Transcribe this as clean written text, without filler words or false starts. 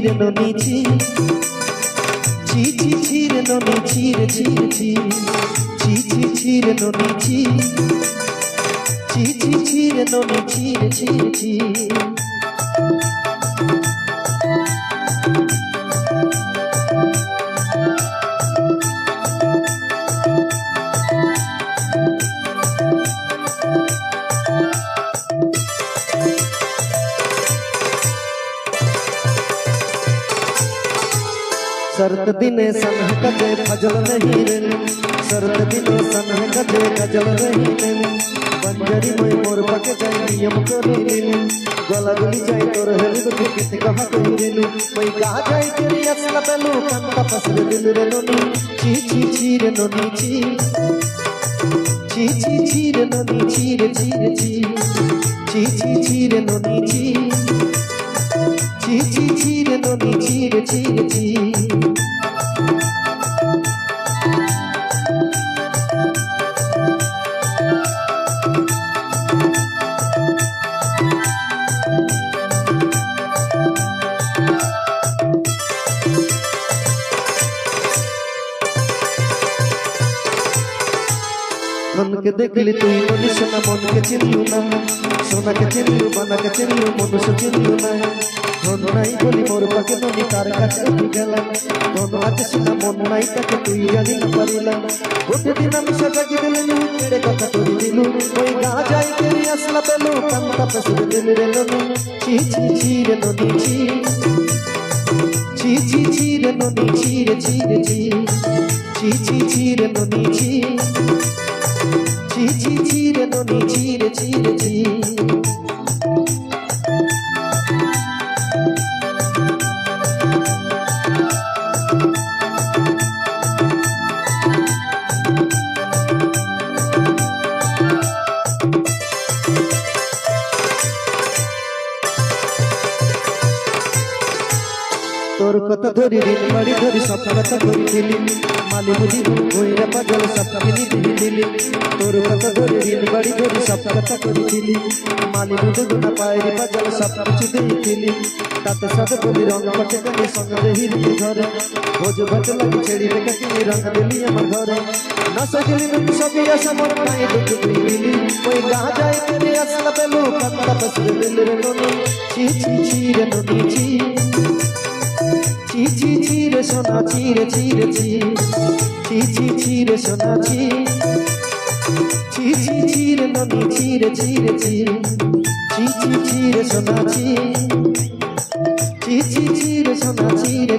রে ননি ছি ছি ছি ছি রে ননি ছি রে ছি রে ছি ছি ছি ছি রে ননি ছি ছি ছি ছি রে ননি ছি রে ছি রে ছি सर्द दिने सनह कजे फजल नहीं रेल सर्द दिने सनह कजे फजल नहीं रेल बंजरी में मोर पके जाय नियम करे रेल गला गली जाय तोर हेल के कित कहा कहि रेल मैं गा जाय तेरी असल बेलू कंता पसर दिल रे नोनी ची ची ची रे नोनी ची ची ची ची रे नोनी ची रे ची रे ची ची ची ची रे नोनी ची ची ची ची रे नोनी ची रे ची रे ची मन के देखली तुई मनी सोना मन के चिन्हू ना सोना के चिन्हू बना के चिन्हू मनुष्य चिन्हू ना धन नाई बोली मोर पाके ननी तार काছে গেলা ধন আছে সোনা মন নাই তাকে তুই জানি না পারিলা গোটে দিন আমি সাজাগি দিলু কেড়ে কথা করি দিলু ওই গা যাই তেরি আসলা বেলু কান্তা পসরে দিল রে ননি ছি ছি ছি রে ননি ছি ছি ছি ছি রে ননি ছি রে ছি রে ছি ছি ছি ছি রে ননি ছি ছি ছি ছি রে ননি ছি রে ছি রে ছি তোর কথা ধরি দিন বাড়ি ধরি সব কথা ধরি দিলি মালি মুদি ঘুইরা পাগল সব কিনি দিলি তোর কথা ধরি দিন বাড়ি ধরি সব কথা করি দিলি মালি মুদি গুনা পায়রি পাগল সব কিছু দিলি তাতে সাথে বলি রং পটে কালি সঙ্গে দেহির ঘরে ভোজ ভাত লাগি ছেড়ি বেকা কিনি রং দিলি আমার ঘরে না সজলি নুক সবই আশা মন নাই দুঃখ দিলি ওই গা যায় তেরে আসলা বেলু কান্তা পসরে দিল রে ননি ছি ছি ছি রে ননি ছি ছি ছি ছি রে সোনা ছি রে ছি রে ছি ছি ছি ছি রে সোনা ছি ছি ছি ছি রে ননি ছি রে ছি রে ছি ছি ছি ছি রে সোনা ছি ছি ছি ছি রে সোনা ছি রে